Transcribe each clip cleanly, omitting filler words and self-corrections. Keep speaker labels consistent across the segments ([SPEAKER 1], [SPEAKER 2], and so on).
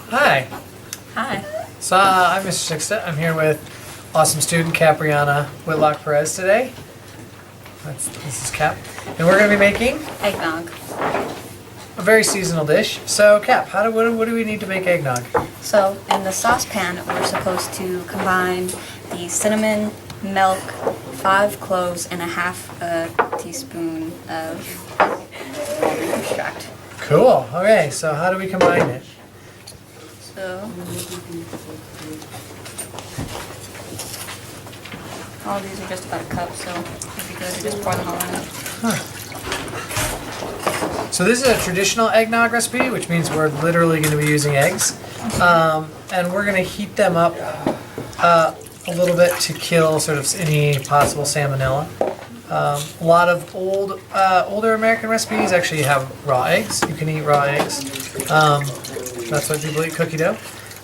[SPEAKER 1] Hi.
[SPEAKER 2] Hi.
[SPEAKER 1] So I'm Mr. Sixta. I'm here with awesome student Capriana Whitlock Perez today. This is Cap. And we're going to be making
[SPEAKER 2] Eggnog.
[SPEAKER 1] a very seasonal dish. So Cap, what do we need to make eggnog?
[SPEAKER 2] So in the saucepan, we're supposed to combine the cinnamon, milk, 5 cloves, and a half a teaspoon of almond extract.
[SPEAKER 1] Cool. Okay, so how do we combine it?
[SPEAKER 2] So all these are just about a cup, so it'd be good to just pour them all in.
[SPEAKER 1] So this is a traditional eggnog recipe, which means we're literally going to be using eggs. And we're going to heat them up a little bit to kill sort of any possible salmonella. A lot of older American recipes actually have raw eggs. You can eat raw eggs. That's why people eat cookie dough.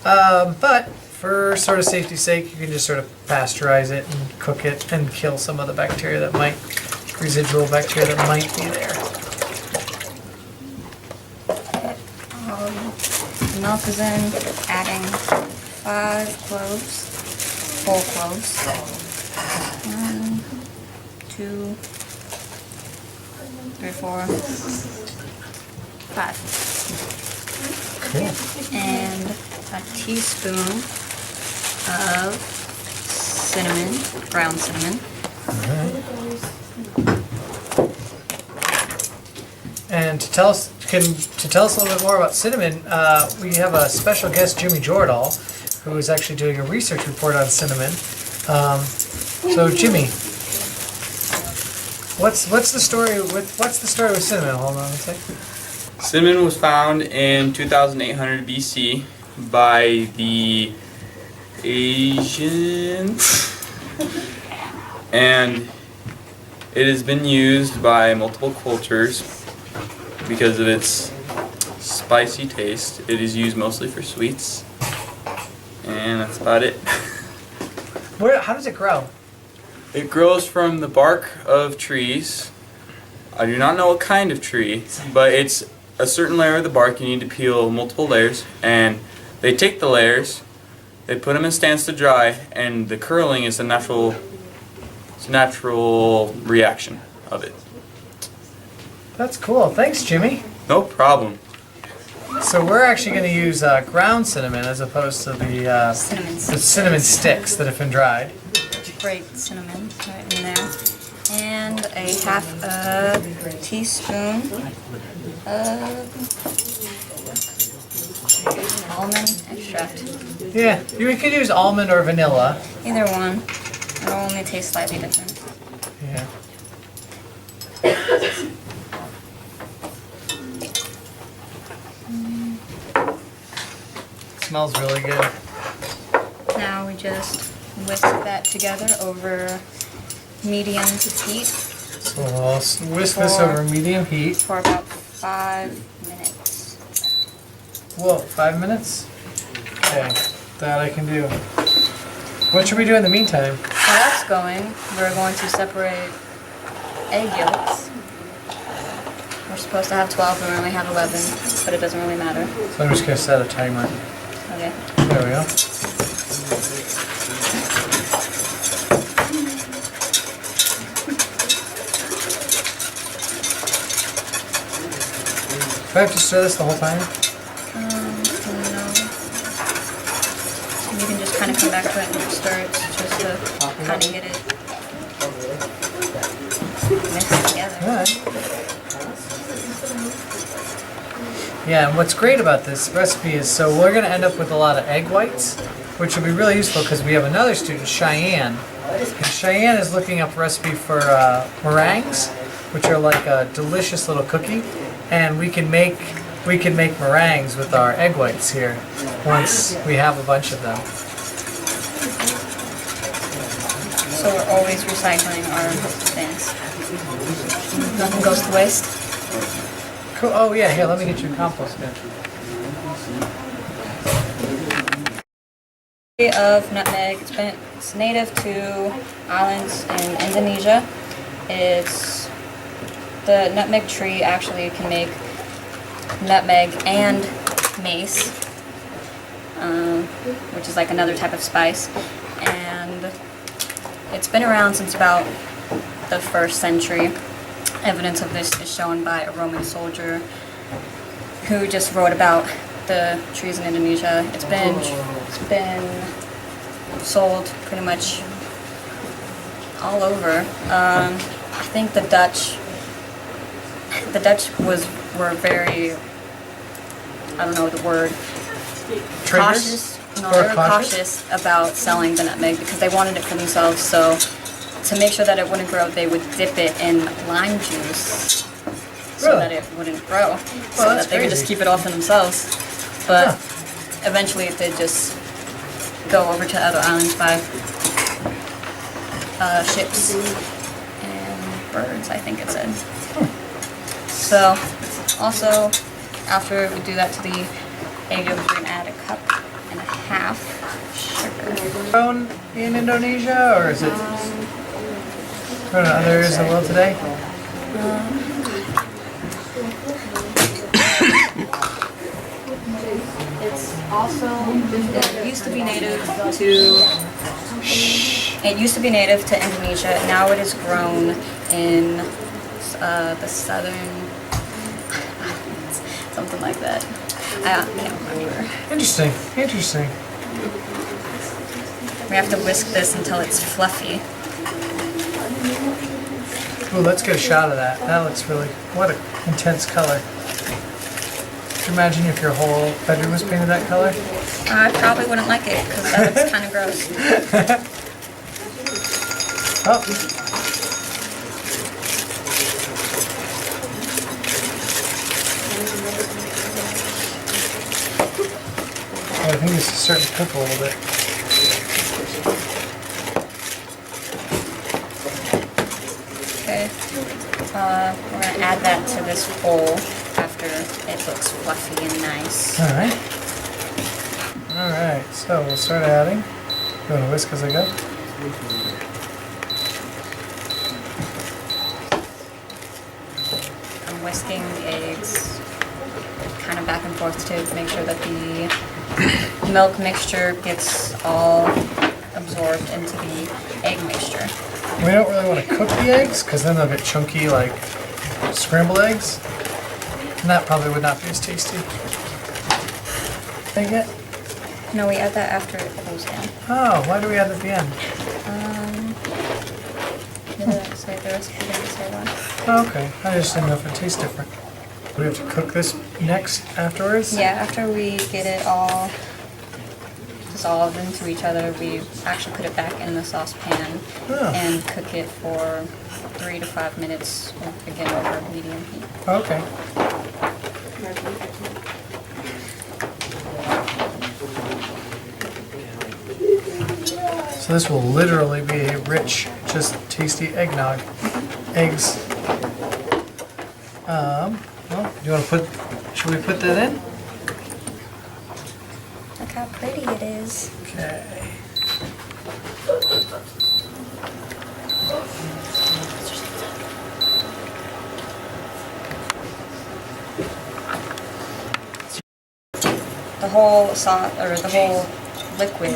[SPEAKER 1] But for sort of safety's sake, you can just sort of pasteurize it and cook it and kill some of the bacteria that might, residual bacteria that might be there.
[SPEAKER 2] The milk is in, adding 5 cloves, whole cloves. 1, 2, 3, 4, 5.
[SPEAKER 1] Cool.
[SPEAKER 2] And a teaspoon of cinnamon, ground cinnamon.
[SPEAKER 1] And to tell us a little bit more about cinnamon, we have a special guest, Jimmy Jordahl, who is actually doing a research report on cinnamon. So Jimmy, what's the story with cinnamon? Hold on a sec.
[SPEAKER 3] Cinnamon was found in 2800 BC by the Asians, and it has been used by multiple cultures because of its spicy taste. It is used mostly for sweets, and that's about it.
[SPEAKER 1] How does it grow?
[SPEAKER 3] It grows from the bark of trees. I do not know what kind of tree, but it's a certain layer of the bark. You need to peel multiple layers, and they take the layers, they put them in stands to dry, and the curling is the natural reaction of it.
[SPEAKER 1] That's cool. Thanks, Jimmy.
[SPEAKER 3] No problem.
[SPEAKER 1] So we're actually going to use ground cinnamon as opposed to the cinnamon sticks that have been dried.
[SPEAKER 2] Great cinnamon right in there. And a half a teaspoon of almond extract.
[SPEAKER 1] Yeah, you could use almond or vanilla.
[SPEAKER 2] Either one. It'll only taste slightly different.
[SPEAKER 1] Yeah. Smells really good.
[SPEAKER 2] Now we just whisk that together over medium heat
[SPEAKER 1] So we'll whisk this over medium heat.
[SPEAKER 2] for about 5 minutes.
[SPEAKER 1] Whoa, 5 minutes? Okay, that I can do. What should we do in the meantime?
[SPEAKER 2] While that's going, we're going to separate egg yolks. We're supposed to have 12, but we only have 11, but it doesn't really matter.
[SPEAKER 1] So I'm just going to set a timer.
[SPEAKER 2] Okay.
[SPEAKER 1] There we go. Do I have to stir this the whole time?
[SPEAKER 2] No. You can just kind of come back to it and stir it just to kind of get it mixed together.
[SPEAKER 1] Alright. Yeah, and what's great about this recipe is, so we're going to end up with a lot of egg whites, which will be really useful because we have another student, Cheyenne. And Cheyenne is looking up a recipe for meringues, which are like a delicious little cookie. And we can make meringues with our egg whites here once we have a bunch of them.
[SPEAKER 2] So we're always recycling our things. Nothing goes to waste.
[SPEAKER 1] Cool. Oh yeah, here, let me get you a compost bin.
[SPEAKER 2] Of nutmeg. It's native to islands in Indonesia. It's the nutmeg tree actually can make nutmeg and mace. which is like another type of spice. And it's been around since about the 1st century. Evidence of this is shown by a Roman soldier who just wrote about the trees in Indonesia. It's been sold pretty much all over. I think the Dutch were very, I don't know the word,
[SPEAKER 1] Triggers?
[SPEAKER 2] cautious. No, they were cautious about selling the nutmeg because they wanted it for themselves. So to make sure that it wouldn't grow, they would dip it in lime juice so
[SPEAKER 1] Really?
[SPEAKER 2] that it wouldn't grow, so
[SPEAKER 1] that's
[SPEAKER 2] that they could just
[SPEAKER 1] crazy.
[SPEAKER 2] keep it all for themselves. But eventually it did just go over to other islands by ships and birds, I think it said. So also after we do that to the egg yolk, we're gonna add 1.5 cups sugar.
[SPEAKER 1] Grown in Indonesia, or is it grown in other areas of the world today?
[SPEAKER 2] It's also, it used to be native to Indonesia. Now it is grown in the southern, something like that. I can't remember.
[SPEAKER 1] Interesting. Interesting.
[SPEAKER 2] We have to whisk this until it's fluffy.
[SPEAKER 1] Ooh, let's get a shot of that. That looks really, what an intense color. Could you imagine if your whole bedroom was painted that color?
[SPEAKER 2] I probably wouldn't like it because that looks kind of gross.
[SPEAKER 1] Oh. Oh, I think this is starting to cook a little bit.
[SPEAKER 2] Okay, we're gonna add that to this bowl after it looks fluffy and nice.
[SPEAKER 1] Alright. Alright, so we'll start adding. You want to whisk as I go?
[SPEAKER 2] I'm whisking the eggs kind of back and forth to make sure that the milk mixture gets all absorbed into the egg mixture.
[SPEAKER 1] We don't really want to cook the eggs because then they'll get chunky like scrambled eggs. And that probably would not be as tasty. Think it?
[SPEAKER 2] No, we add that after it cools down.
[SPEAKER 1] Oh, why do we add it at the end?
[SPEAKER 2] Did I say the recipe didn't say that?
[SPEAKER 1] Oh, okay. I just didn't know if it tastes different. Do we have to cook this next afterwards?
[SPEAKER 2] Yeah, after we get it all dissolved into each other, we actually put it back in the saucepan and cook it for 3 to 5 minutes, again over medium heat.
[SPEAKER 1] Okay. So this will literally be a rich, just tasty eggnog. Eggs. Well, do you want to put, should we put that in?
[SPEAKER 2] Look how pretty it is.
[SPEAKER 1] Okay.
[SPEAKER 2] The whole sauce, or the whole liquid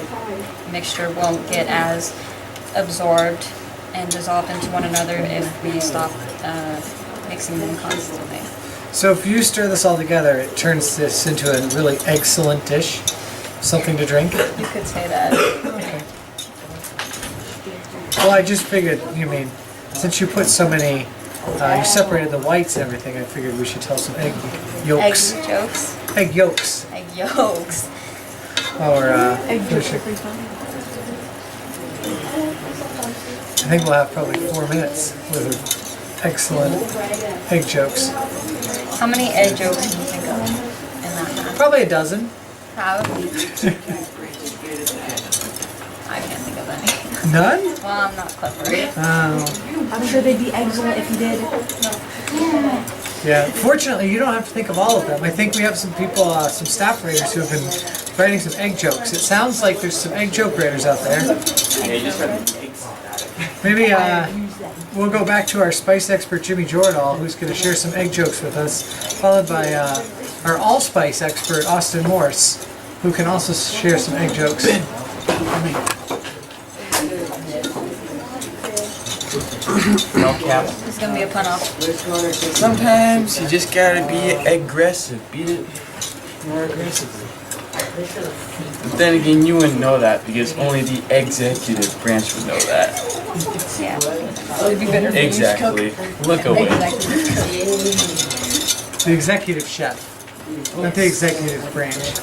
[SPEAKER 2] mixture won't get as absorbed and dissolved into one another if we stop mixing them constantly.
[SPEAKER 1] So if you stir this all together, it turns this into a really excellent dish. Something to drink.
[SPEAKER 2] You could say that.
[SPEAKER 1] Okay. Well, I just figured, you mean, since you put so many, you separated the whites and everything, I figured we should tell some egg yolks.
[SPEAKER 2] Egg jokes.
[SPEAKER 1] Egg yolks.
[SPEAKER 2] Egg yolks.
[SPEAKER 1] Or, finish it. I think we'll have probably 4 minutes with excellent egg jokes.
[SPEAKER 2] How many egg yolks can you think of in that time?
[SPEAKER 1] Probably a dozen.
[SPEAKER 2] Probably. I can't think of any.
[SPEAKER 1] None?
[SPEAKER 2] Well, I'm not clever.
[SPEAKER 1] Oh.
[SPEAKER 4] I'm sure they'd be excellent if you did.
[SPEAKER 1] Yeah. Fortunately, you don't have to think of all of them. I think we have some people, some staff writers who have been writing some egg jokes. It sounds like there's some egg joke writers out there. Maybe we'll go back to our spice expert Jimmy Jordahl, who's going to share some egg jokes with us, followed by our allspice expert Austin Morse. who can also share some egg jokes.
[SPEAKER 3] No cap.
[SPEAKER 2] It's gonna be a pun off.
[SPEAKER 3] Sometimes you just gotta be aggressive. Beat it more aggressively. But then again, you wouldn't know that because only the executive branch would know that.
[SPEAKER 2] Yeah.
[SPEAKER 4] It'd be better for
[SPEAKER 3] Exactly. Look away.
[SPEAKER 1] The executive chef, not the executive branch.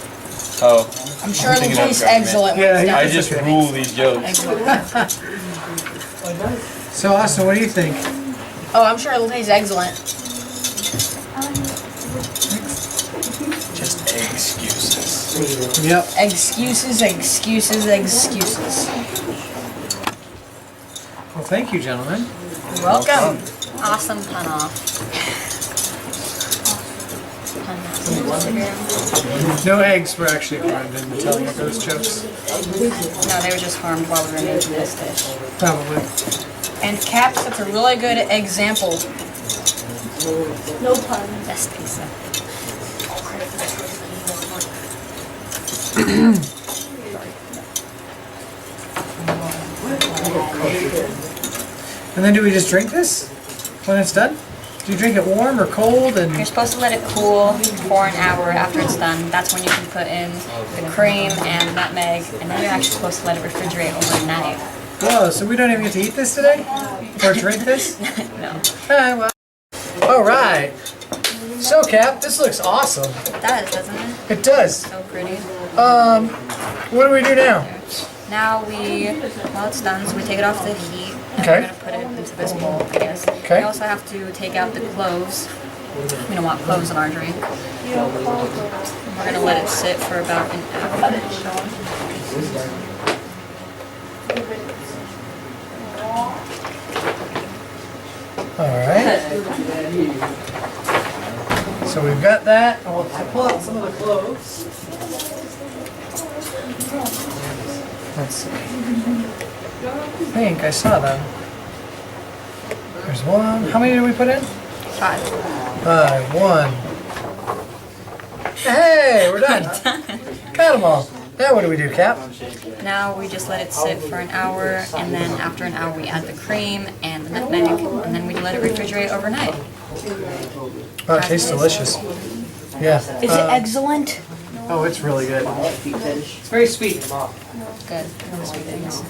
[SPEAKER 3] Oh.
[SPEAKER 4] I'm sure
[SPEAKER 3] thinking
[SPEAKER 4] it'll
[SPEAKER 3] of
[SPEAKER 4] taste
[SPEAKER 3] government.
[SPEAKER 4] excellent.
[SPEAKER 1] Yeah, yeah.
[SPEAKER 3] I just rule these jokes.
[SPEAKER 1] So Austin, what do you think?
[SPEAKER 4] Oh, I'm sure it'll taste excellent.
[SPEAKER 3] Just excuses.
[SPEAKER 1] Yep.
[SPEAKER 4] Excuses, excuses, excuses.
[SPEAKER 1] Well, thank you, gentlemen.
[SPEAKER 4] You're welcome.
[SPEAKER 2] Awesome pun off. Pun off. Instagram.
[SPEAKER 1] No eggs were actually harmed in the telling of those jokes.
[SPEAKER 2] No, they were just harmed while we were making this dish.
[SPEAKER 1] Probably.
[SPEAKER 4] And Cap sets a really good example.
[SPEAKER 2] No pun. Best things.
[SPEAKER 1] And then do we just drink this when it's done? Do you drink it warm or cold? And
[SPEAKER 2] You're supposed to let it cool for an hour after it's done. That's when you can put in the cream and nutmeg, and then you're actually supposed to let it refrigerate overnight.
[SPEAKER 1] whoa, so we don't even get to eat this today, or drink this?
[SPEAKER 2] No.
[SPEAKER 1] Well. All right. So Cap, this looks awesome.
[SPEAKER 2] It does, doesn't it?
[SPEAKER 1] It does.
[SPEAKER 2] So pretty.
[SPEAKER 1] What do we do now?
[SPEAKER 2] Now while it's done, so we take it off the heat, and
[SPEAKER 1] Okay.
[SPEAKER 2] we're going to put it into this bowl, I guess.
[SPEAKER 1] Okay.
[SPEAKER 2] We also have to take out the cloves. We don't want cloves in our drink. We're going to let it sit for about an hour.
[SPEAKER 1] All right. So we've got that. And we'll pull out some of the cloves. Let's see. I think I saw them. There's one. How many did we put in?
[SPEAKER 2] 5.
[SPEAKER 1] 1. Hey, we're done. Got them all. Now what do we do, Cap?
[SPEAKER 2] Now we just let it sit for an hour, and then after an hour we add the cream and the nutmeg, and then we let it refrigerate overnight.
[SPEAKER 1] Oh, it tastes delicious. Yeah.
[SPEAKER 4] Is it excellent?
[SPEAKER 1] Oh, it's really good. It's very sweet.
[SPEAKER 2] Good. Really sweet things.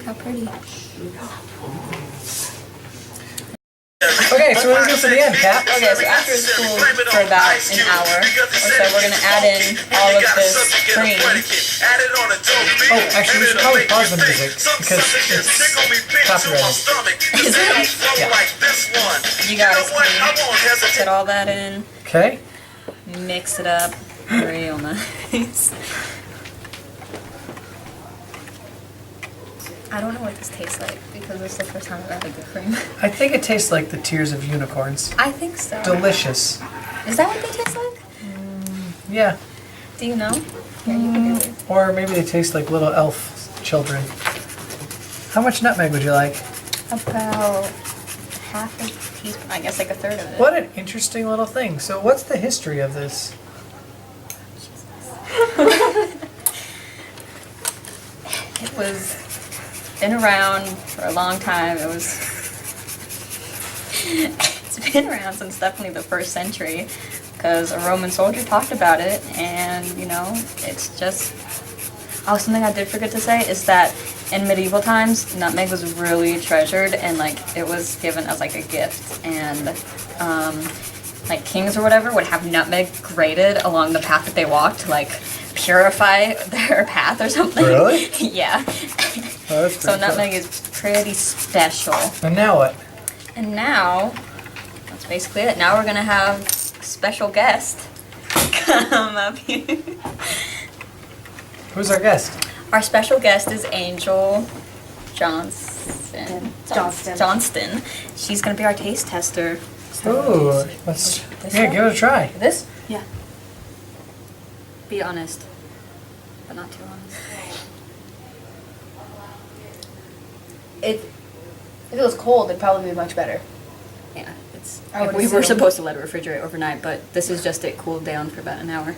[SPEAKER 2] How pretty.
[SPEAKER 1] Okay, so we're gonna go for the end, Cap.
[SPEAKER 2] Okay, so after it's cooled for about an hour or so, we're gonna add in all of this cream.
[SPEAKER 1] Oh, actually, we should probably pause the music because it's copyrighted.
[SPEAKER 2] You got it, cream. Put all that in,
[SPEAKER 1] Okay.
[SPEAKER 2] mix it up real nice. I don't know what this tastes like because it's the first time I've added the cream.
[SPEAKER 1] I think it tastes like the tears of unicorns.
[SPEAKER 2] I think so.
[SPEAKER 1] Delicious.
[SPEAKER 2] Is that what they taste like?
[SPEAKER 1] Yeah.
[SPEAKER 2] Do you know? Here, you can do it.
[SPEAKER 1] Or maybe they taste like little elf children. How much nutmeg would you like?
[SPEAKER 2] About half a teaspoon, I guess like a third of it.
[SPEAKER 1] What an interesting little thing. So what's the history of this?
[SPEAKER 2] It was been around for a long time. It's been around since definitely the 1st century because a Roman soldier talked about it, and you know, it's just. Oh, something I did forget to say is that in medieval times, nutmeg was really treasured and like it was given as like a gift, and like kings or whatever would have nutmeg grated along the path that they walked to like purify their path or something.
[SPEAKER 1] Really?
[SPEAKER 2] Yeah.
[SPEAKER 1] Oh, that's
[SPEAKER 2] So
[SPEAKER 1] pretty cool.
[SPEAKER 2] nutmeg is pretty special.
[SPEAKER 1] And now what?
[SPEAKER 2] And now, that's basically it. Now we're gonna have a special guest come up here.
[SPEAKER 1] Who's our guest?
[SPEAKER 2] Our special guest is Angel Johnston. Johnston. She's gonna be our taste tester.
[SPEAKER 1] Ooh, let's give it a try.
[SPEAKER 2] This? Yeah. Be honest, but not too honest.
[SPEAKER 4] If it was cold, it'd probably be much better.
[SPEAKER 2] Yeah, minutes.
[SPEAKER 4] I would
[SPEAKER 2] We were
[SPEAKER 4] assume.
[SPEAKER 2] supposed to let it refrigerate overnight, but this is just it cooled down for about an hour.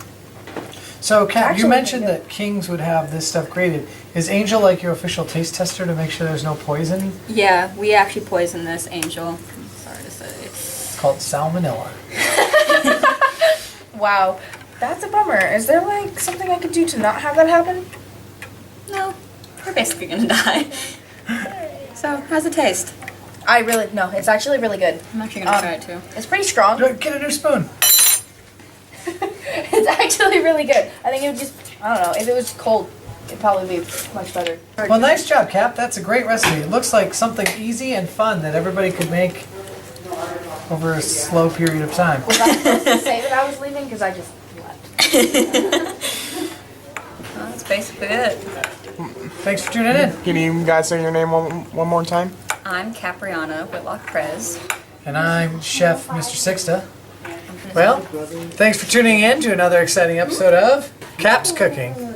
[SPEAKER 1] So, Kat, you
[SPEAKER 4] Actually,
[SPEAKER 1] mentioned
[SPEAKER 4] yeah.
[SPEAKER 1] that Kings would have this stuff graded. Is Angel like your official taste tester to make sure there's no poison?
[SPEAKER 2] Yeah, we actually poisoned this Angel. Sorry to say.
[SPEAKER 1] It's called salmonella.
[SPEAKER 5] Wow, that's a bummer. Is there like something I could do to not have that happen?
[SPEAKER 2] No, we're basically gonna die. So, how's it taste?
[SPEAKER 5] I really no. It's actually really good.
[SPEAKER 2] I'm actually gonna
[SPEAKER 5] Um,
[SPEAKER 2] try it too.
[SPEAKER 5] It's pretty strong.
[SPEAKER 1] Get a new spoon.
[SPEAKER 5] It's actually really good. I think it would just I don't know. If it was cold, it'd probably be much better.
[SPEAKER 1] Well, nice job, Cap. That's a great recipe. It looks like something easy and fun that everybody could make over a slow period of time.
[SPEAKER 5] Was I supposed to say that I was leaving? Because I just left.
[SPEAKER 2] Well, that's basically it.
[SPEAKER 1] Thanks for tuning in.
[SPEAKER 6] Can you guys say your name one more time?
[SPEAKER 2] I'm Capriana Whitlock Prez.
[SPEAKER 1] And I'm Chef Mr. Sixta. Well, thanks for tuning in to another exciting episode of Cap's Cooking.